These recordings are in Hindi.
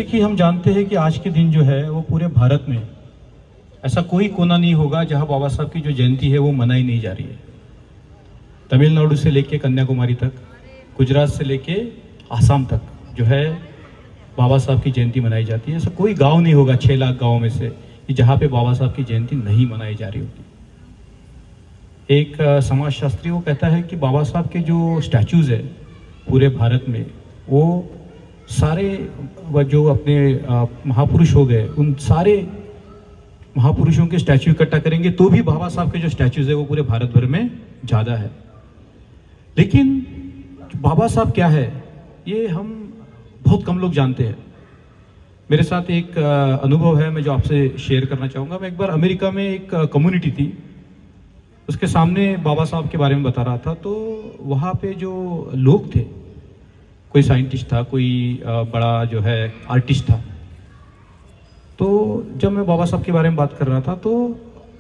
देखिए, हम जानते हैं कि आज के दिन जो है वो पूरे भारत में ऐसा कोई कोना नहीं होगा जहां बाबा साहब की जो जयंती है वो मनाई नहीं जा रही है। तमिलनाडु से लेके कन्याकुमारी तक, गुजरात से लेके आसाम तक जो है बाबा साहब की जयंती मनाई जाती है। ऐसा कोई गांव नहीं होगा 6 लाख गाँव में से कि जहाँ पे बाबा साहब की जयंती नहीं मनाई जा रही होगी। एक समाजशास्त्री वो कहता है कि बाबा साहब के जो स्टैचूज़ है पूरे भारत में, वो सारे जो अपने महापुरुष हो गए, उन सारे महापुरुषों के स्टैचू इकट्ठा करेंगे तो भी बाबा साहब के जो स्टैचूज़ है वो पूरे भारत भर में ज़्यादा है। लेकिन बाबा साहब क्या है ये हम बहुत कम लोग जानते हैं। मेरे साथ एक अनुभव है मैं जो आपसे शेयर करना चाहूँगा। मैं एक बार अमेरिका में एक कम्युनिटी थी, उसके सामने बाबा साहब के बारे में बता रहा था। तो वहाँ पे जो लोग थे, कोई साइंटिस्ट था, कोई बड़ा जो है आर्टिस्ट था। तो जब मैं बाबा साहब के बारे में बात कर रहा था तो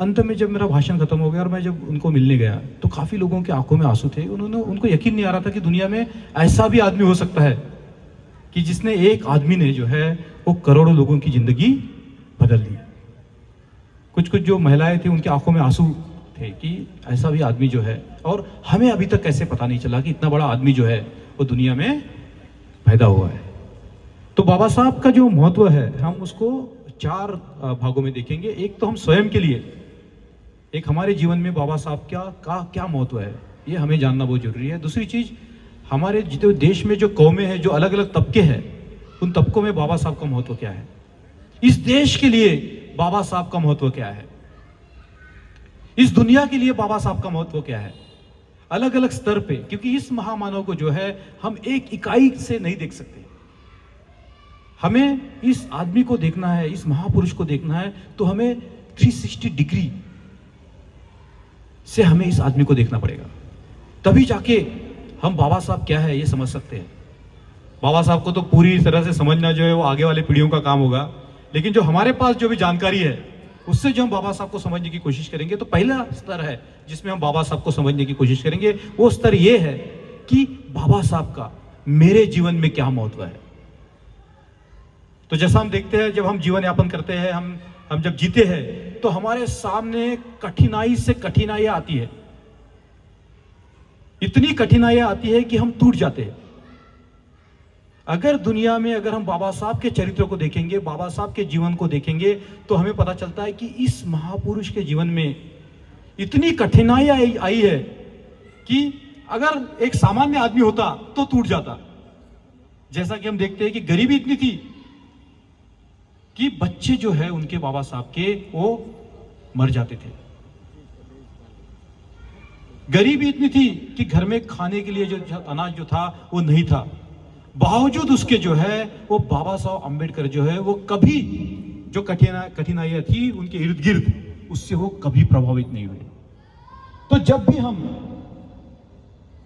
अंत में जब मेरा भाषण खत्म हो गया और मैं जब उनको मिलने गया तो काफ़ी लोगों की आंखों में आंसू थे। उनको यकीन नहीं आ रहा था कि दुनिया में ऐसा भी आदमी हो सकता है कि जिसने एक आदमी ने जो है वो करोड़ों लोगों की ज़िंदगी बदल दी। कुछ जो महिलाएं थी उनकी आंखों में आंसू थे कि ऐसा भी आदमी जो है, और हमें अभी तक कैसे पता नहीं चला कि इतना बड़ा आदमी जो है वो दुनिया में पैदा हुआ है। तो बाबा साहब का जो महत्व है हम उसको 4 भागों में देखेंगे। एक तो हम स्वयं के लिए, एक हमारे जीवन में बाबा साहब क्या महत्व है ये हमें जानना बहुत जरूरी है। दूसरी चीज, हमारे जितने देश में जो कौमें हैं, जो अलग अलग तबके हैं, उन तबकों में बाबा साहब का महत्व क्या है। इस देश के लिए बाबा साहब का महत्व क्या है, इस दुनिया के लिए बाबा साहब का महत्व क्या है, अलग अलग स्तर पे। क्योंकि इस महामानव को जो है हम एक इकाई से नहीं देख सकते। हमें इस आदमी को देखना है, इस महापुरुष को देखना है तो हमें 360 डिग्री से हमें इस आदमी को देखना पड़ेगा। तभी जाके हम बाबा साहब क्या है ये समझ सकते हैं। बाबा साहब को तो पूरी तरह से समझना जो है वो आगे वाले पीढ़ियों का काम होगा, लेकिन जो हमारे पास जो भी जानकारी है उससे जो हम बाबा साहब को समझने की कोशिश करेंगे, तो पहला स्तर है जिसमें हम बाबा साहब को समझने की कोशिश करेंगे, वो स्तर ये है कि बाबा साहब का मेरे जीवन में क्या महत्व है। तो जैसा हम देखते हैं, जब हम जीवन यापन करते हैं, हम जब जीते हैं तो हमारे सामने कठिनाई से कठिनाइयां आती है। इतनी कठिनाइयां आती है कि हम टूट जाते हैं। अगर दुनिया में अगर हम बाबा साहब के चरित्र को देखेंगे, बाबा साहब के जीवन को देखेंगे, तो हमें पता चलता है कि इस महापुरुष के जीवन में इतनी कठिनाइयां आई है कि अगर एक सामान्य आदमी होता तो टूट जाता। जैसा कि हम देखते हैं कि गरीबी इतनी थी कि बच्चे जो है उनके बाबा साहब के वो मर जाते थे। गरीबी इतनी थी कि घर में खाने के लिए जो अनाज जो था वो नहीं था। बावजूद उसके जो है वो बाबा साहब अंबेडकर जो है वो कभी जो कठिनाइयां थी उनके इर्द गिर्द, उससे वो कभी प्रभावित नहीं हुए। तो जब भी हम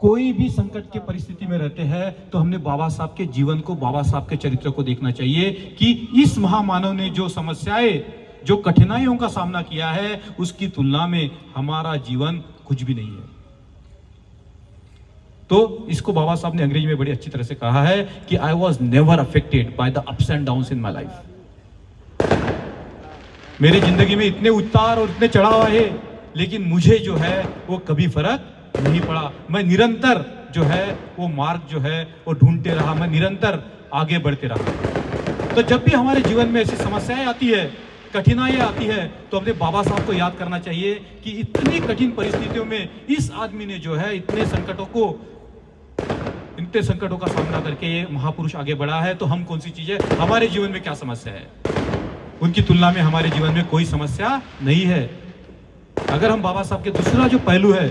कोई भी संकट की परिस्थिति में रहते हैं तो हमने बाबा साहब के जीवन को, बाबा साहब के चरित्र को देखना चाहिए कि इस महामानव ने जो समस्याएं, जो कठिनाइयों का सामना किया है, उसकी तुलना में हमारा जीवन कुछ भी नहीं है। तो इसको बाबा साहब ने अंग्रेजी में बड़ी अच्छी तरह से कहा है कि I was never affected by the ups and downs in my life. मेरी जिंदगी में इतने उतार और इतने चढ़ाव आए, लेकिन मुझे जो है वो कभी फर्क नहीं पड़ा। मैं निरंतर जो है वो मार्ग जो है वो ढूंढते रहा, मैं निरंतर आगे बढ़ते रहा। तो जब भी हमारे जीवन में ऐसी समस्याएं आती है, कठिनाइयां आती है, तो अपने बाबा साहब को याद करना चाहिए कि इतनी कठिन परिस्थितियों में इस आदमी ने जो है इतने संकटों का सामना करके ये महापुरुष आगे बढ़ा है। तो हम कौन सी चीजें, हमारे जीवन में क्या समस्या है, उनकी तुलना में हमारे जीवन में कोई समस्या नहीं है। अगर हम बाबा साहब के दूसरा जो पहलू है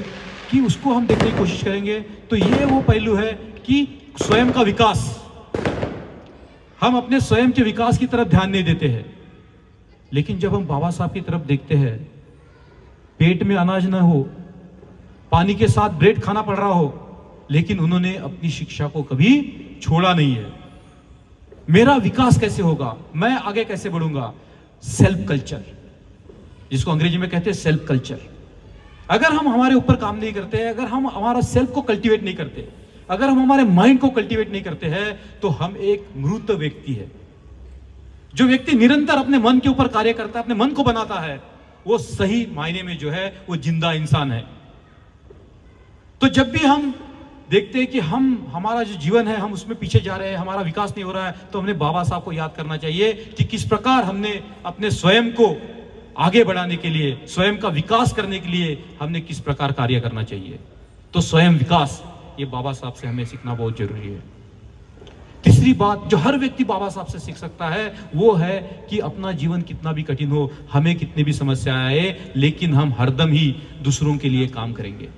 कि उसको हम देखने की कोशिश करेंगे तो ये वो पहलू है कि स्वयं का विकास। हम अपने स्वयं के विकास की तरफ ध्यान नहीं देते हैं, लेकिन जब हम बाबा साहब की तरफ देखते हैं, पेट में अनाज न हो, पानी के साथ ब्रेड खाना पड़ रहा हो, लेकिन उन्होंने अपनी शिक्षा को कभी छोड़ा नहीं है। मेरा विकास कैसे होगा, मैं आगे कैसे बढ़ूंगा, सेल्फ कल्चर, जिसको अंग्रेजी में कहते हैं सेल्फ कल्चर। अगर हम हमारे ऊपर काम नहीं करते हैं, अगर हम हमारा सेल्फ को कल्टीवेट नहीं करते, अगर हम हमारे माइंड को कल्टीवेट नहीं करते हैं, तो हम एक मृत व्यक्ति है। जो व्यक्ति निरंतर अपने मन के ऊपर कार्य करता है, अपने मन को बनाता है, वो सही मायने में जो है वो जिंदा इंसान है। तो जब भी हम देखते हैं कि हमारा जो जीवन है हम उसमें पीछे जा रहे हैं, हमारा विकास नहीं हो रहा है, तो हमने बाबा साहब को याद करना चाहिए कि किस प्रकार हमने अपने स्वयं को आगे बढ़ाने के लिए, स्वयं का विकास करने के लिए हमने किस प्रकार कार्य करना चाहिए। तो स्वयं विकास, ये बाबा साहब से हमें सीखना बहुत जरूरी है। तीसरी बात जो हर व्यक्ति बाबा साहब से सीख सकता है वो है कि अपना जीवन कितना भी कठिन हो, हमें कितनी भी समस्या आए, लेकिन हम हरदम ही दूसरों के लिए काम करेंगे।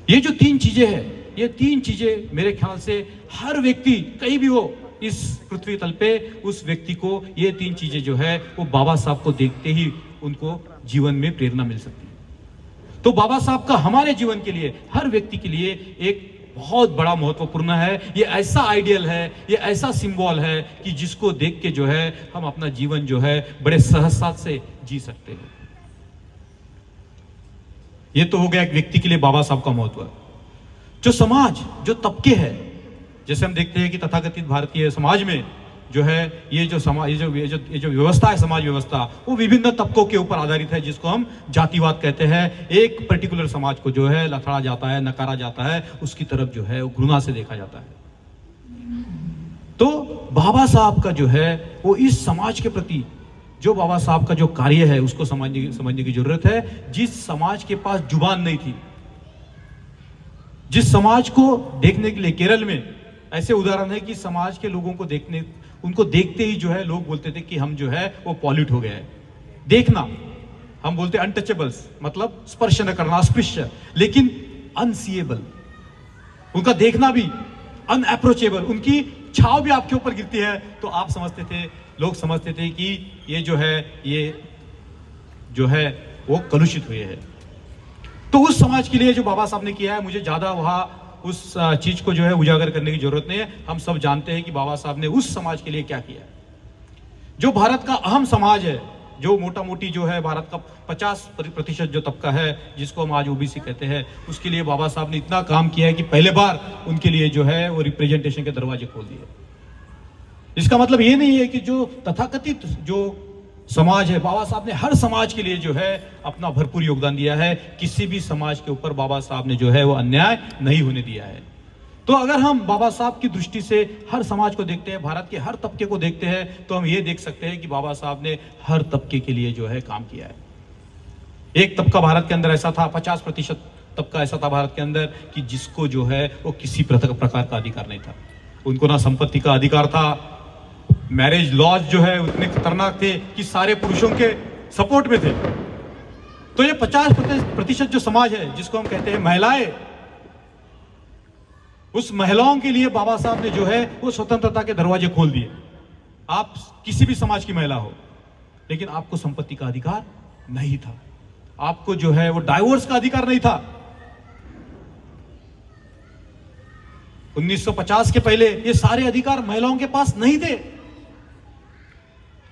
ये जो तीन चीजें हैं, ये तीन चीजें मेरे ख्याल से हर व्यक्ति कहीं भी हो इस पृथ्वी तल पे, उस व्यक्ति को ये तीन चीजें जो है वो बाबा साहब को देखते ही उनको जीवन में प्रेरणा मिल सकती है। तो बाबा साहब का हमारे जीवन के लिए, हर व्यक्ति के लिए एक बहुत बड़ा महत्वपूर्ण है। ये ऐसा आइडियल है, ये ऐसा सिंबल है कि जिसको देख के जो है हम अपना जीवन जो है बड़े सहजता से जी सकते हैं। ये तो हो गया एक व्यक्ति के लिए बाबा साहब का महत्व। जो समाज, जो तबके हैं, जैसे हम देखते हैं कि तथाकथित भारतीय समाज में जो है ये जो समाज, ये जो व्यवस्था है, समाज व्यवस्था, वो विभिन्न तबकों के ऊपर आधारित है, जिसको हम जातिवाद कहते हैं। एक पर्टिकुलर समाज को जो है लथड़ा जाता है, नकारा जाता है, उसकी तरफ जो है वो घृणा से देखा जाता है। तो बाबा साहब का जो है वो इस समाज के प्रति, जो बाबा साहब का जो कार्य है उसको समझने की जरूरत है। जिस समाज के पास जुबान नहीं थी, जिस समाज को देखने के लिए, केरल में ऐसे उदाहरण है कि समाज के लोगों को उनको देखते ही जो है लोग बोलते थे कि हम जो है वो पॉल्यूट हो गए हैं। देखना, हम बोलते अनटचेबल्स, मतलब स्पर्श न करना, अस्पृश्य, लेकिन अनसीएबल, उनका देखना भी अनअप्रोचेबल, उनकी छाव भी आपके ऊपर गिरती है तो आप समझते थे, लोग समझते थे कि ये जो है वो कलुषित हुए हैं। तो उस समाज के लिए जो बाबा साहब ने किया है, मुझे ज्यादा वहां उस चीज को जो है उजागर करने की जरूरत नहीं है। हम सब जानते हैं कि बाबा साहब ने उस समाज के लिए क्या किया है। जो भारत का अहम समाज है, जो मोटा मोटी जो है भारत का 50% जो तबका है, जिसको हम आज ओबीसी कहते हैं, उसके लिए बाबा साहब ने इतना काम किया है कि पहले बार उनके लिए जो है वो रिप्रेजेंटेशन के दरवाजे खोल दिए। इसका मतलब ये नहीं है कि जो तथाकथित जो समाज है, बाबा साहब ने हर समाज के लिए जो है अपना भरपूर योगदान दिया है। किसी भी समाज के ऊपर बाबा साहब ने जो है वो अन्याय नहीं होने दिया है। तो अगर हम बाबा साहब की दृष्टि से हर समाज को देखते हैं, भारत के हर तबके को देखते हैं, तो हम ये देख सकते हैं कि बाबा साहब ने हर तबके के लिए जो है काम किया है। एक तबका भारत के अंदर ऐसा था, 50% तबका ऐसा था भारत के अंदर कि जिसको जो है वो किसी प्रकार का अधिकार नहीं था। उनको ना संपत्ति का अधिकार था, मैरिज लॉज जो है उतने खतरनाक थे कि सारे पुरुषों के सपोर्ट में थे। तो ये 50% जो समाज है, जिसको हम कहते हैं महिलाएं, उस महिलाओं के लिए बाबा साहब ने जो है वो स्वतंत्रता के दरवाजे खोल दिए। आप किसी भी समाज की महिला हो, लेकिन आपको संपत्ति का अधिकार नहीं था, आपको जो है वो डाइवोर्स का अधिकार नहीं था। 1950 के पहले ये सारे अधिकार महिलाओं के पास नहीं थे।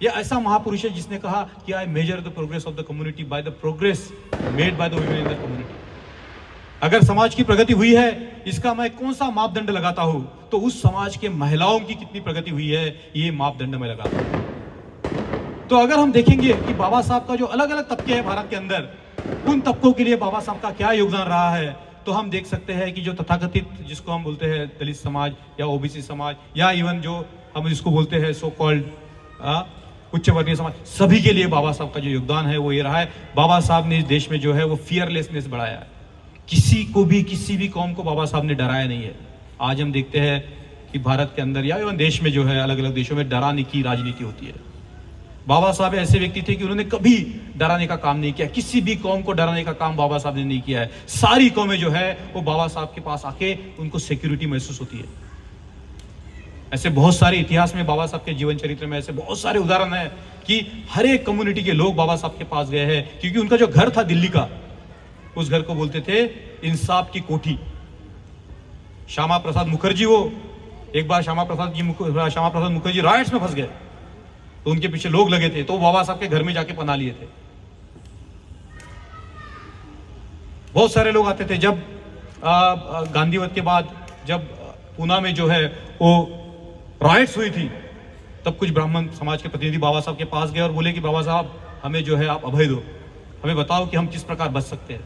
ये ऐसा महापुरुष है जिसने कहा कि I measure the progress of the community by the progress made by the women in the community. अगर समाज की प्रगति हुई है, इसका मैं कौन सा मापदंड लगाता हूं, तो उस समाज के महिलाओं की कितनी प्रगति हुई है, ये मापदंड मैं लगाता हूं। तो अगर हम देखेंगे कि बाबा साहब का जो अलग अलग तबके हैं भारत के अंदर, उन तबकों के लिए बाबा साहब का क्या योगदान रहा है, तो हम देख सकते हैं कि जो तथाकथित, जिसको हम बोलते हैं दलित समाज या ओबीसी समाज, या इवन जो हम जिसको बोलते हैं सो कॉल्ड उच्च वर्गीय समाज, सभी के लिए बाबा साहब का जो योगदान है वो ये रहा है। बाबा साहब ने इस देश में जो है वो फियरलेसनेस बढ़ाया है। किसी को भी, किसी भी कौम को बाबा साहब ने डराया नहीं है। आज हम देखते हैं कि भारत के अंदर या एवं देश में जो है अलग अलग देशों में डराने की राजनीति होती है। बाबा साहब ऐसे व्यक्ति थे कि उन्होंने कभी डराने का काम नहीं किया, किसी भी कौम को डराने का काम बाबा साहब ने नहीं किया है। सारी कौमें जो है वो बाबा साहब के पास आके उनको सिक्योरिटी महसूस होती है। ऐसे बहुत सारे इतिहास में, बाबा साहब के जीवन चरित्र में ऐसे बहुत सारे उदाहरण हैं कि हर एक कम्युनिटी के लोग बाबा साहब के पास गए हैं, क्योंकि उनका जो घर था दिल्ली का, उस घर को बोलते थे इंसाफ की कोठी। श्यामा प्रसाद मुखर्जी, वो एक बार श्यामा प्रसाद मुखर्जी राइट्स में फंस गए, तो उनके पीछे लोग लगे थे, तो बाबा साहब के घर में जाके पनाह लिए थे। बहुत सारे लोग आते थे। जब गांधीवत के बाद जब पूना में जो है वो राइट्स हुई थी, तब कुछ ब्राह्मण समाज के प्रतिनिधि बाबा साहब के पास गए और बोले कि बाबा साहब हमें जो है आप अभय दो, हमें बताओ कि हम किस प्रकार बच सकते हैं।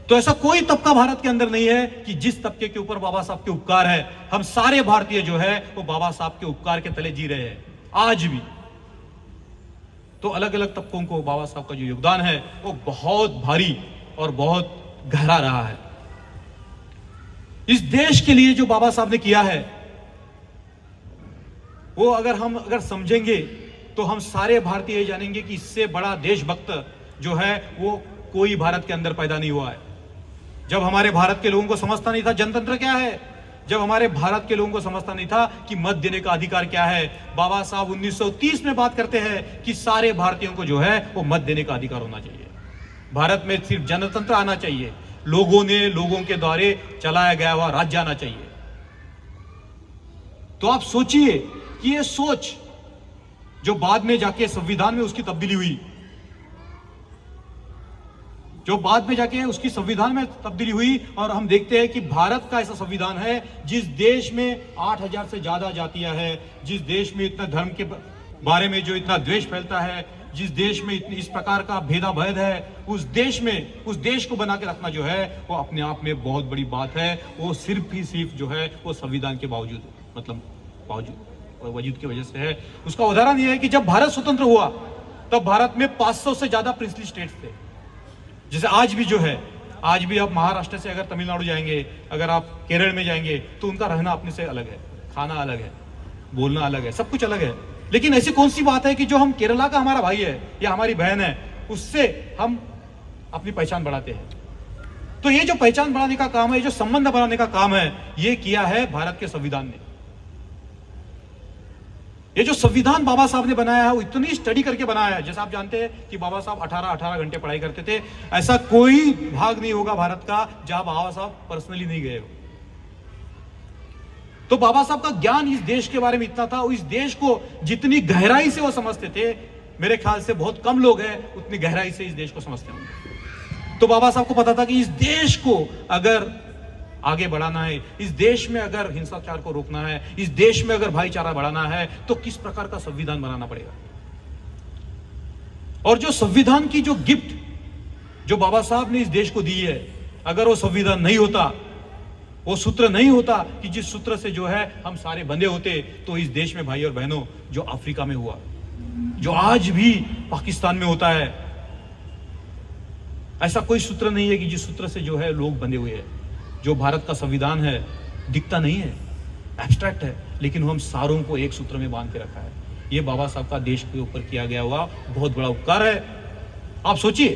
तो ऐसा कोई तबका भारत के अंदर नहीं है कि जिस तबके के ऊपर बाबा साहब के उपकार है। हम सारे भारतीय जो है वो बाबा साहब के उपकार के तले जी रहे हैं आज भी। तो अलग अलग तबकों को बाबा साहब का जो योगदान है वो बहुत भारी और बहुत गहरा रहा है। इस देश के लिए जो बाबा साहब ने किया है वो अगर समझेंगे तो हम सारे भारतीय ये जानेंगे कि इससे बड़ा देशभक्त जो है वो कोई भारत के अंदर पैदा नहीं हुआ है। जब हमारे भारत के लोगों को समझता नहीं था जनतंत्र क्या है, जब हमारे भारत के लोगों को समझता नहीं था कि मत देने का अधिकार क्या है, बाबा साहब 1930 में बात करते हैं कि सारे भारतीयों को जो है वो मत देने का अधिकार होना चाहिए। भारत में सिर्फ जनतंत्र आना चाहिए, लोगों के द्वारा चलाया गया हुआ राज्य आना चाहिए। तो आप सोचिए कि ये सोच जो बाद में जाके संविधान में उसकी तब्दीली हुई, जो बाद में जाके उसकी संविधान में तब्दीली हुई, और हम देखते हैं कि भारत का ऐसा संविधान है जिस देश में 8000 से ज्यादा जातियां हैं, जिस देश में इतना धर्म के बारे में जो इतना द्वेष फैलता है, जिस देश में इस प्रकार का भेदाभेद है, उस देश को बना के रखना जो है वो अपने आप में बहुत बड़ी बात है। वो सिर्फ जो है वो संविधान के वजूद की वजह से है। उसका उदाहरण यह है कि जब भारत स्वतंत्र हुआ तब भारत में 500 से ज्यादा प्रिंसली स्टेट्स थे। जैसे आज भी जो है, आज भी आप महाराष्ट्र से अगर तमिलनाडु जाएंगे, अगर आप केरल में जाएंगे तो उनका रहना अपने से अलग है, खाना अलग है, बोलना अलग है, सब कुछ अलग है। लेकिन ऐसी कौन सी बात है कि जो हम केरला का हमारा भाई है या हमारी बहन है उससे हम अपनी पहचान बढ़ाते हैं। तो ये जो पहचान बढ़ाने का काम है, जो संबंध बढ़ाने का काम है, ये किया है भारत के संविधान ने। ये जो संविधान बाबा साहब ने बनाया है वो इतनी स्टडी करके बनाया है। जैसा आप जानते हैं कि बाबा साहब 18 घंटे पढ़ाई करते थे। ऐसा कोई भाग नहीं होगा भारत का जहां बाबा साहब पर्सनली नहीं गए हो। तो बाबा साहब का ज्ञान इस देश के बारे में इतना था, इस देश को जितनी गहराई से वो समझते थे, मेरे ख्याल से बहुत कम लोग हैं उतनी गहराई से इस देश को समझते होंगे। तो बाबा साहब को पता था कि इस देश को अगर आगे बढ़ाना है, इस देश में अगर हिंसाचार को रोकना है, इस देश में अगर भाईचारा बढ़ाना है, तो किस प्रकार का संविधान बनाना पड़ेगा। और जो संविधान की जो गिफ्ट जो बाबा साहब ने इस देश को दी है, अगर वो संविधान नहीं होता, वो सूत्र नहीं होता कि जिस सूत्र से जो है हम सारे बंधे होते, तो इस देश में भाई और बहनों जो अफ्रीका में हुआ, जो आज भी पाकिस्तान में होता है, ऐसा कोई सूत्र नहीं है कि जिस सूत्र से जो है लोग बंधे हुए हैं। जो भारत का संविधान है दिखता नहीं है, एब्स्ट्रैक्ट है, लेकिन हम सारों को एक सूत्र में बांध के रखा है। ये बाबा साहब का देश के ऊपर किया गया हुआ बहुत बड़ा उपकार है। आप सोचिए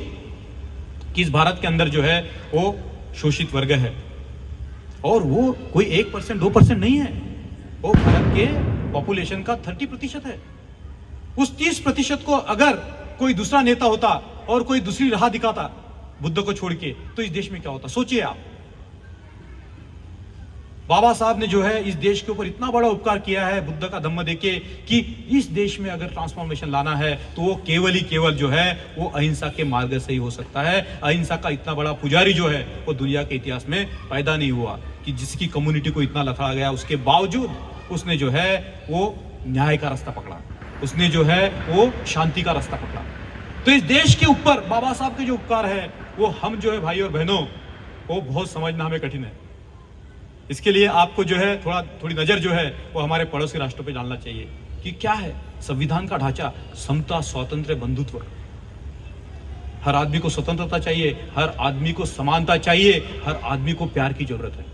कि इस भारत के अंदर जो है वो शोषित वर्ग है, और वो कोई 1% 2% नहीं है, वो भारत के पॉपुलेशन का 30% है। उस 30% को अगर कोई दूसरा नेता होता और कोई दूसरी राह दिखाता बुद्ध को छोड़ के, तो इस देश में क्या होता, सोचिए आप। बाबा साहब ने जो है इस देश के ऊपर इतना बड़ा उपकार किया है बुद्ध का धम्म देके, कि इस देश में अगर ट्रांसफॉर्मेशन लाना है तो वो केवल जो है वो अहिंसा के मार्ग से ही हो सकता है। अहिंसा का इतना बड़ा पुजारी जो है वो दुनिया के इतिहास में पैदा नहीं हुआ कि जिसकी कम्युनिटी को इतना लथाड़ा गया, उसके बावजूद उसने जो है वो न्याय का रास्ता पकड़ा, उसने जो है वो शांति का रास्ता पकड़ा। तो इस देश के ऊपर बाबा साहब के जो उपकार है वो हम जो है भाई और बहनों वो बहुत समझना हमें कठिन है। इसके लिए आपको जो है थोड़ी नजर जो है वो हमारे पड़ोसी राष्ट्रों पे डालना चाहिए कि क्या है संविधान का ढांचा, समता, स्वातंत्र्य, बंधुत्व। हर आदमी को स्वतंत्रता चाहिए, हर आदमी को समानता चाहिए, हर आदमी को प्यार की जरूरत है।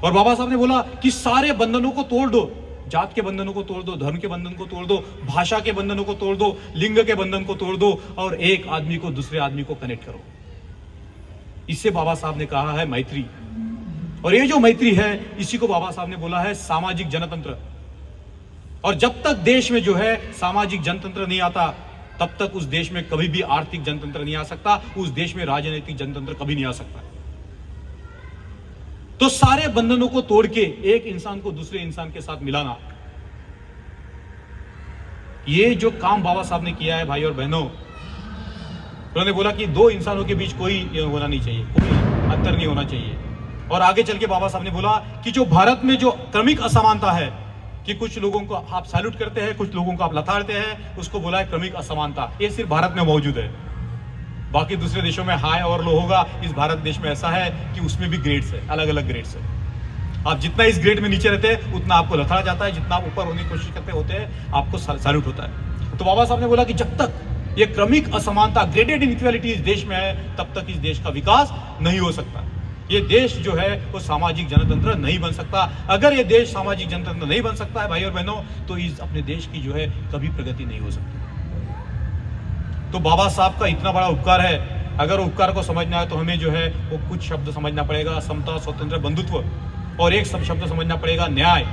और बाबा साहब ने बोला कि सारे बंधनों को तोड़ दो, जात के बंधनों को तोड़ दो, धर्म के बंधन को तोड़ दो, भाषा के बंधनों को तोड़ दो, लिंग के बंधन को तोड़ दो, और एक आदमी को दूसरे आदमी को कनेक्ट करो। इससे बाबा साहब ने कहा है मैत्री। और ये जो मैत्री है इसी को बाबा साहब ने बोला है सामाजिक जनतंत्र। और जब तक देश में जो है सामाजिक जनतंत्र नहीं आता, तब तक उस देश में कभी भी आर्थिक जनतंत्र नहीं आ सकता, उस देश में राजनीतिक जनतंत्र कभी नहीं आ सकता। तो सारे बंधनों को तोड़ के एक इंसान को दूसरे इंसान के साथ मिलाना, ये जो काम बाबा साहब ने किया है भाई और बहनों, उन्होंने बोला कि दो इंसानों के बीच कोई होना नहीं चाहिए, कोई अंतर नहीं होना चाहिए। और आगे चल के बाबा साहब ने बोला कि जो भारत में जो क्रमिक असमानता है कि कुछ लोगों को आप सैल्यूट करते हैं, कुछ लोगों को आप लताड़ते हैं, उसको बोला है क्रमिक असमानता। ये सिर्फ भारत में मौजूद है, बाकी दूसरे देशों में हाई और लो होगा। इस भारत देश में ऐसा है कि उसमें भी ग्रेड्स है, अलग अलग ग्रेड्स है। आप जितना इस ग्रेड में नीचे रहते हैं उतना आपको लताड़ा जाता है, जितना आप ऊपर होने की कोशिश करते होते हैं आपको सैल्यूट होता है। तो बाबा साहब ने बोला कि जब तक ये क्रमिक असमानता, ग्रेडेड इनइक्वालिटी इस देश में है, तब तक इस देश का विकास नहीं हो सकता। ये देश जो है वो सामाजिक जनतंत्र नहीं बन सकता। अगर ये देश सामाजिक जनतंत्र नहीं बन सकता है भाई और बहनों, तो इस अपने देश की जो है कभी प्रगति नहीं हो सकती। तो बाबा साहब का इतना बड़ा उपकार है, अगर उपकार को समझना है तो हमें जो है वो कुछ शब्द समझना पड़ेगा, समता, स्वतंत्र, बंधुत्व, और एक शब्द समझना पड़ेगा न्याय,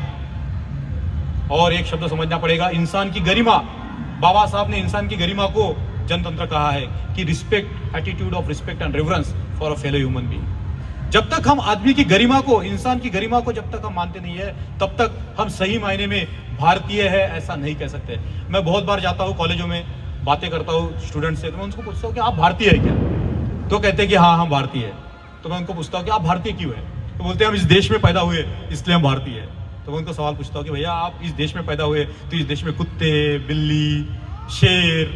और एक शब्द समझना पड़ेगा इंसान की गरिमा। बाबा साहब ने इंसान की गरिमा को जनतंत्र कहा है कि respect, attitude of respect and reverence for a fellow human being. जब तक हम आदमी की गरिमा को, इंसान की गरिमा को जब तक हम मानते नहीं है, तब तक हम सही मायने में भारतीय है ऐसा नहीं कह सकते। मैं बहुत बार जाता हूँ कॉलेजों में, बातें करता हूँ स्टूडेंट से, तो मैं उनको पूछता हूँ कि आप भारतीय है क्या? तो कहते हैं कि हाँ हम भारतीय है। तो मैं उनको पूछता हूँ कि आप भारतीय क्यों है? तो बोलते हैं हम इस देश में पैदा हुए इसलिए हम भारतीय है। तो मैं उनको सवाल पूछता हूँ कि भैया आप इस देश में पैदा हुए तो इस देश में कुत्ते, बिल्ली, शेर,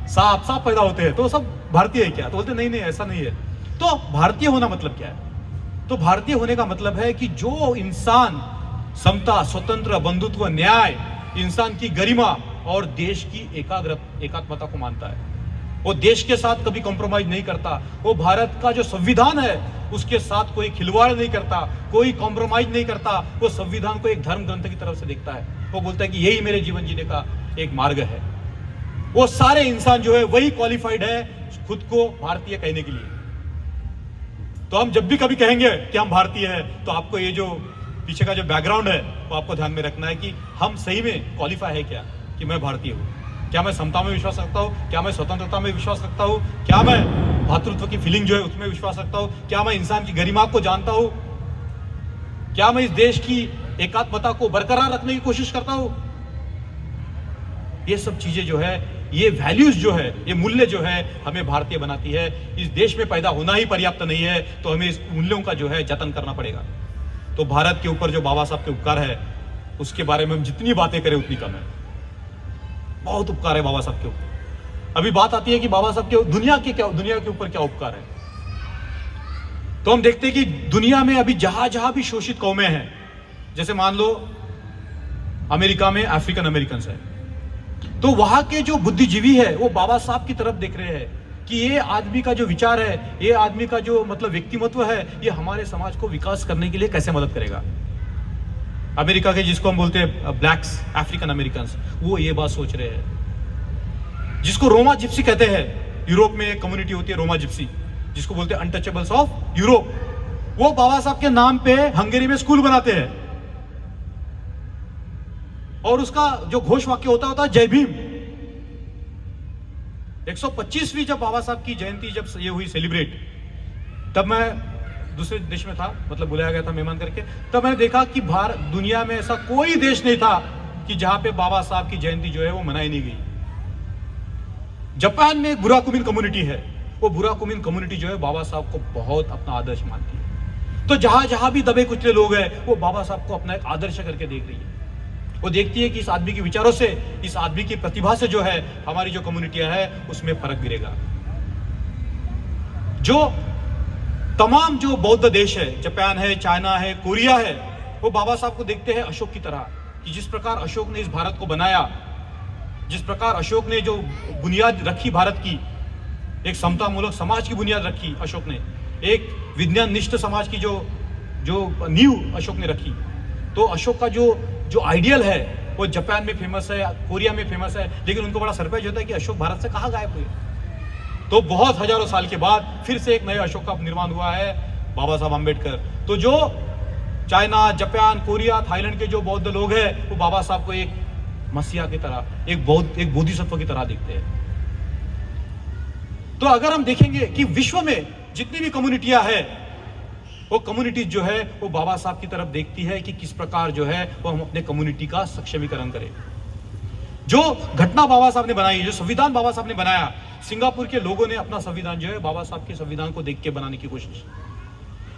सांप पैदा होते हैं तो सब भारतीय है क्या? तो बोलते नहीं नहीं ऐसा नहीं है। तो भारतीय होना मतलब क्या है? तो भारतीय होने का मतलब है कि जो इंसान समता, स्वतंत्र, बंधुत्व, न्याय, इंसान की गरिमा और देश की एकात्मता को मानता है, वो देश के साथ कभी कॉम्प्रोमाइज नहीं करता, वो भारत का जो संविधान है उसके साथ कोई खिलवाड़ नहीं करता, कोई कॉम्प्रोमाइज नहीं करता, वो संविधान को एक धर्म ग्रंथ की तरफ से देखता है। वो बोलता है कि यही मेरे जीवन जीने का एक मार्ग है। वो सारे इंसान जो है वही क्वालिफाइड है खुद को भारतीय कहने के लिए। तो हम जब भी कभी कहेंगे कि हम भारतीय हैं, तो आपको ये जो पीछे का जो बैकग्राउंड है वो आपको ध्यान में रखना है कि हम सही में क्वालिफाई है क्या, कि मैं भारतीय हूँ। क्या मैं समता में विश्वास रखता हूँ? क्या मैं स्वतंत्रता में विश्वास रखता हूँ? क्या मैं भातृत्व की फीलिंग जो है उसमें विश्वास रखता हूँ? क्या मैं इंसान की गरिमा को जानता हूँ? क्या मैं इस देश की एकात्मता को बरकरार रखने की कोशिश करता हूँ? ये सब चीजें जो है, ये वैल्यूज जो है, ये मूल्य जो है हमें भारतीय बनाती है। इस देश में पैदा होना ही पर्याप्त नहीं है, तो हमें इस मूल्यों का जो है जतन करना पड़ेगा। तो भारत के ऊपर जो बाबा साहब के उपकार है उसके बारे में हम जितनी बातें करें उतनी कम है। बहुत उपकार है बाबा साहब के ऊपर। अभी बात आती है कि बाबा साहब के दुनिया के ऊपर क्या उपकार है। तो हम देखते हैं कि दुनिया में अभी जहां जहां भी शोषित कौमें हैं, जैसे मान लो अमेरिका में अफ्रीकन अमेरिकन है, तो वहां के जो बुद्धिजीवी है वो बाबा साहब की तरफ देख रहे हैं कि ये आदमी का जो विचार है, ये आदमी का जो मतलब व्यक्तिमत्व है, ये हमारे समाज को विकास करने के लिए कैसे मदद करेगा। अमेरिका के जिसको हम बोलते हैं ब्लैक्स, अफ्रीकन अमेरिकन, वो ये बात सोच रहे हैं। जिसको रोमा जिप्सी कहते हैं, यूरोप में एक कम्युनिटी होती है रोमा जिप्सी, जिसको बोलते हैं अनटचेबल्स ऑफ यूरोप, वो बाबा साहब के नाम पे हंगेरी में स्कूल बनाते हैं और उसका जो घोष वाक्य होता है जय भीम। 125वीं जब बाबा साहब की जयंती जब ये हुई सेलिब्रेट, तब मैं दूसरे देश में था, मतलब बुलाया गया था मेहमान करके, तब मैंने देखा कि भारत दुनिया में ऐसा कोई देश नहीं था कि जहां पे बाबा साहब की जयंती जो है वो मनाई नहीं गई। जापान में एक बुराकुमिन कम्युनिटी है, वो बुराकुमिन कम्युनिटी जो है बाबा साहब को बहुत अपना आदर्श मानती है। तो जहां जहां भी दबे कुचले लोग हैं वो बाबा साहब को अपना एक आदर्श करके देख रही है। वो देखती है कि इस आदमी के विचारों से, इस आदमी की प्रतिभा से जो है हमारी जो कम्युनिटियां है उसमें फर्क गिरेगा। जो तमाम जो बौद्ध देश है, जापान है, चाइना है, कोरिया है, वो बाबा साहब को देखते हैं अशोक की तरह, कि जिस प्रकार अशोक ने इस भारत को बनाया, जिस प्रकार अशोक ने जो बुनियाद रखी भारत की, एक समतामूलक समाज की बुनियाद रखी अशोक ने, एक विज्ञान निष्ठ समाज की जो नींव अशोक ने रखी। तो अशोक का जो आइडियल है वो जापान में फेमस है, कोरिया में फेमस है, लेकिन उनको बड़ा सरप्राइज होता है कि अशोक भारत से कहाँ गायब हुए। तो बहुत हजारों साल के बाद फिर से एक नए अशोक का निर्माण हुआ है, बाबा साहब आम्बेडकर। तो जो चाइना, जापान, कोरिया, थाईलैंड के जो बौद्ध लोग हैं वो बाबा साहब को एक मसीहा की तरह, एक बोधिसत्व की तरह देखते हैं। तो अगर हम देखेंगे कि विश्व में जितनी भी कम्युनिटियां हैं, वो कम्युनिटीज जो है वो बाबा साहब की तरफ देखती है कि किस प्रकार जो है वो हम अपने कम्युनिटी का सक्षमीकरण करें। जो घटना बाबा साहब ने बनाई, जो संविधान बाबा साहब ने बनाया, सिंगापुर के लोगों ने अपना संविधान जो है बाबा साहब के संविधान को देख के बनाने की कोशिश।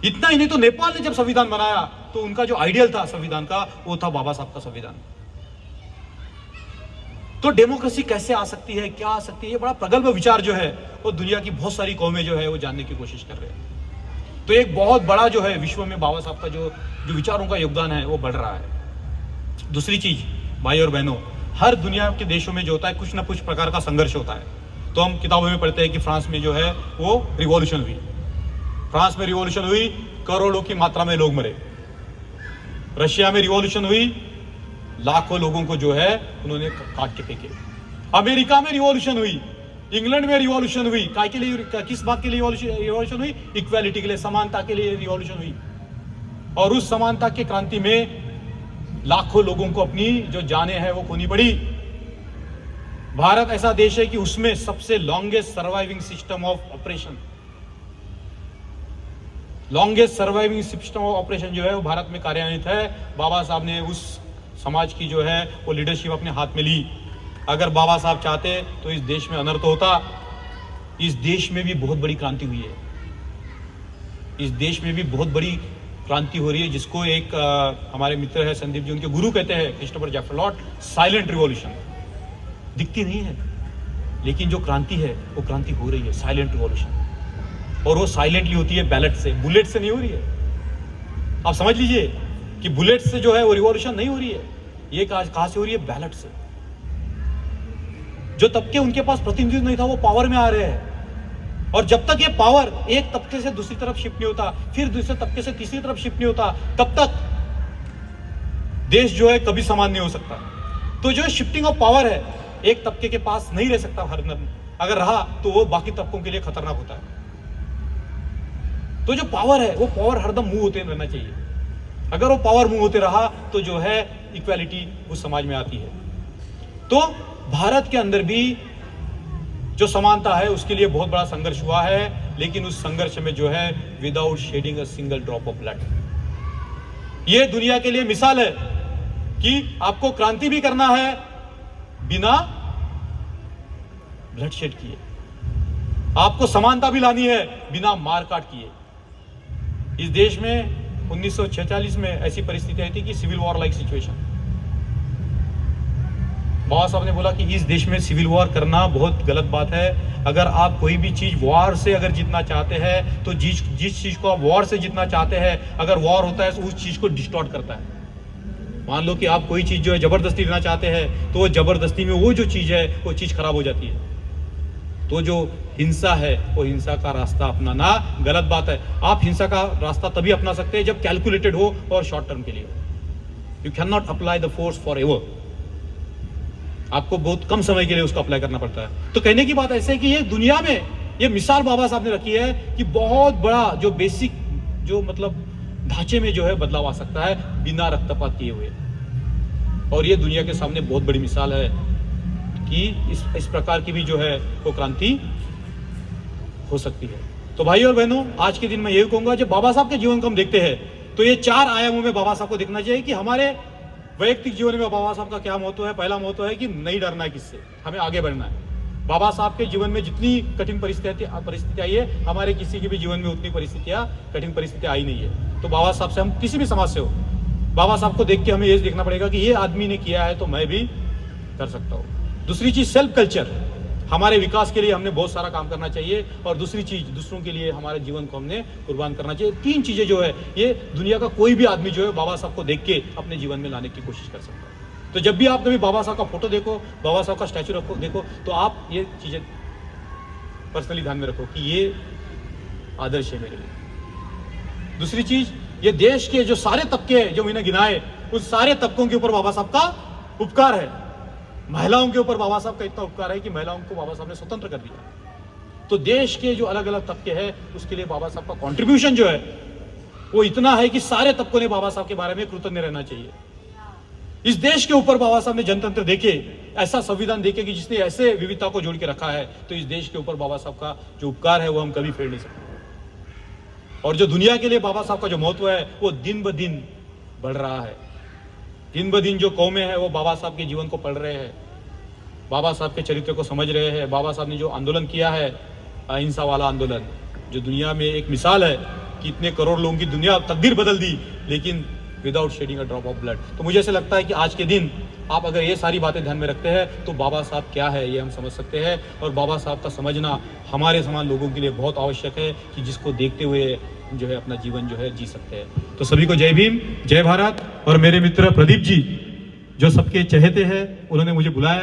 इतना ही नहीं तो नेपाल ने जब संविधान बनाया तो उनका जो आइडियल था संविधान का वो था बाबा साहब का संविधान। तो डेमोक्रेसी कैसे आ सकती है, क्या आ सकती है, ये बड़ा प्रगल्भ विचार जो है वो दुनिया की बहुत सारी कौमें जो है वो जानने की कोशिश कर रहे हैं। तो एक बहुत बड़ा जो है विश्व में बाबा साहब का जो विचारों का योगदान है वो बढ़ रहा है। दूसरी चीज भाई और बहनों, हर दुनिया के देशों में जो होता है कुछ ना कुछ प्रकार का संघर्ष होता है। तो हम किताबों में पढ़ते हैं कि फ्रांस में जो है वो रिवॉल्यूशन हुई, फ्रांस में रिवॉल्यूशन हुई, करोड़ों की मात्रा में लोग मरे। रशिया में रिवॉल्यूशन हुई, लाखों लोगों को जो है उन्होंने काट के फेंके। अमेरिका में रिवॉल्यूशन हुई, इंग्लैंड में रिवॉल्यूशन हुई, काय के लिए, किस बात के लिए रिवॉल्यूशन हुई? इक्वालिटी के लिए, समानता के लिए रिवॉल्यूशन हुई। और उस समानता की क्रांति में लाखों लोगों को अपनी जो जानें हैं वो खोनी पड़ी। भारत ऐसा देश है कि उसमें सबसे longest surviving system of operation, longest surviving system of operation जो है वो भारत में कार्यान्वित है। बाबा साहब ने उस समाज की जो है वो लीडरशिप अपने हाथ में ली। अगर बाबा साहब चाहते तो इस देश में अनर्थ होता। इस देश में भी बहुत बड़ी क्रांति हुई है, इस देश में भी बहुत बड़ी क्रांति हो रही है, जिसको एक हमारे मित्र है संदीप जी, उनके गुरु कहते हैं क्रिस्टोफर जेफर लॉर्ड, साइलेंट रिवॉल्यूशन। दिखती नहीं है लेकिन जो क्रांति है वो क्रांति हो रही है, साइलेंट रिवॉल्यूशन। और वो साइलेंटली होती है बैलेट से, बुलेट से नहीं हो रही है। आप समझ लीजिए कि बुलेट से जो है वो रिवॉल्यूशन नहीं हो रही है, ये कहां से हो रही है? बैलेट से। जो तबके उनके पास प्रतिनिधित्व नहीं था वो पावर में आ रहे हैं। और जब तक ये पावर एक तबके से दूसरी तरफ शिफ्ट नहीं होता, फिर दूसरे तबके से तीसरी तरफ शिफ्ट नहीं होता, तब तक देश जो है कभी समान नहीं हो सकता। तो जो शिफ्टिंग ऑफ पावर है एक तबके के पास नहीं रह सकता, हर अगर रहा तो वो बाकी तबकों के लिए खतरनाक होता है। तो जो पावर है वो पावर हरदम मूव होते रहना चाहिए। अगर वो पावर मूव होते रहा तो जो है इक्वालिटी उस समाज में आती है। तो भारत के अंदर भी जो समानता है उसके लिए बहुत बड़ा संघर्ष हुआ है, लेकिन उस संघर्ष में जो है without shedding a single drop of blood. ये दुनिया के लिए मिसाल है कि आपको क्रांति भी करना है बिना ब्लड शेड किए, आपको समानता भी लानी है बिना मारकाट किए। इस देश में 1946 में ऐसी परिस्थिति आई थी कि सिविल वॉर लाइक सिचुएशन। बाबा साहब ने बोला कि इस देश में सिविल वॉर करना बहुत गलत बात है। अगर आप कोई भी चीज वॉर से अगर जीतना चाहते हैं तो जिस चीज को आप वॉर से जीतना चाहते हैं, अगर वॉर होता है तो उस चीज को डिस्टॉर्ट करता है। मान लो कि आप कोई चीज जो है जबरदस्ती लेना चाहते हैं तो वो जबरदस्ती में वो जो चीज है वो चीज खराब हो जाती है। तो जो हिंसा है वो हिंसा का रास्ता अपनाना गलत बात है। आप हिंसा का रास्ता तभी अपना सकते हैं जब कैलकुलेटेड हो और शॉर्ट टर्म के लिए हो। You can not apply the force for ever, आपको बहुत कम समय के लिए उसको अप्लाई करना पड़ता है। तो कहने की बात ऐसे है कि ये दुनिया में ये मिसाल बाबा साहब ने रखी है कि बहुत बड़ा जो बेसिक जो मतलब ढांचे में जो है बदलाव आ सकता है बिना रक्तपात किए हुए। और ये दुनिया के सामने बहुत बड़ी मिसाल है कि इस प्रकार की भी जो है वो क्रांति हो सकती है। तो भाई और बहनों, आज के दिन मैं यही कहूंगा, जब बाबा साहब के जीवन को हम देखते हैं तो ये 4 आयामों में बाबा साहब को देखना चाहिए कि हमारे वैयक्तिक जीवन में बाबा साहब का क्या महत्व है। पहला महत्व है कि नहीं डरना है किससे, हमें आगे बढ़ना है। बाबा साहब के जीवन में जितनी कठिन परिस्थिति आई है, हमारे किसी के भी जीवन में उतनी कठिन परिस्थितियां आई नहीं है। तो बाबा साहब से, हम किसी भी समाज से हो, बाबा साहब को देख के हमें ये देखना पड़ेगा कि ये आदमी ने किया है तो मैं भी कर सकता हूँ। दूसरी चीज सेल्फ कल्चर, हमारे विकास के लिए हमने बहुत सारा काम करना चाहिए। और दूसरी चीज दूसरों के लिए हमारे जीवन को हमने कुर्बान करना चाहिए। 3 चीजें जो है ये दुनिया का कोई भी आदमी जो है बाबा साहब को देख के अपने जीवन में लाने की कोशिश कर सकता है। तो जब भी आप कभी बाबा साहब का फोटो देखो, बाबा साहब का स्टैचू देखो, तो आप ये चीजें पर्सनली ध्यान में रखो कि ये आदर्श है मेरे लिए। दूसरी चीज, ये देश के जो सारे तबके हैं जो मैंने गिनाए, उस सारे तबकों के ऊपर बाबा साहब का उपकार है। महिलाओं के ऊपर बाबा साहब का इतना उपकार है कि महिलाओं को बाबा साहब ने स्वतंत्र कर दिया। तो देश के जो अलग अलग तबके हैं उसके लिए बाबा साहब का कंट्रीब्यूशन जो है वो इतना है कि सारे तबकों ने बाबा साहब के बारे में कृतज्ञ रहना चाहिए। इस देश के ऊपर बाबा साहब ने जनतंत्र देके, ऐसा संविधान देके कि जिसने ऐसे विविधता को जोड़ के रखा है, तो इस देश के ऊपर बाबा साहब का जो उपकार है वो हम कभी फेर नहीं सकते। और जो दुनिया के लिए बाबा साहब का जो महत्व है वो दिन ब दिन बढ़ रहा है। दिन ब दिन जो कौमें हैं वो बाबा साहब के जीवन को पढ़ रहे हैं, बाबा साहब के चरित्र को समझ रहे हैं। बाबा साहब ने जो आंदोलन किया है, अहिंसा वाला आंदोलन, जो दुनिया में एक मिसाल है कि इतने करोड़ लोगों की दुनिया तकदीर बदल दी, लेकिन without shedding a drop of blood. तो मुझे ऐसा लगता है कि आज के दिन आप अगर ये सारी बातें ध्यान में रखते हैं तो बाबा साहब क्या है ये हम समझ सकते हैं, और बाबा साहब का समझना हमारे समान लोगों के लिए बहुत आवश्यक है कि जिसको देखते हुए जो है अपना जीवन जो है जी सकते हैं। तो सभी को जय भीम, जय भारत। और मेरे मित्र प्रदीप जी जो सबके चहेते हैं, उन्होंने मुझे बुलाया।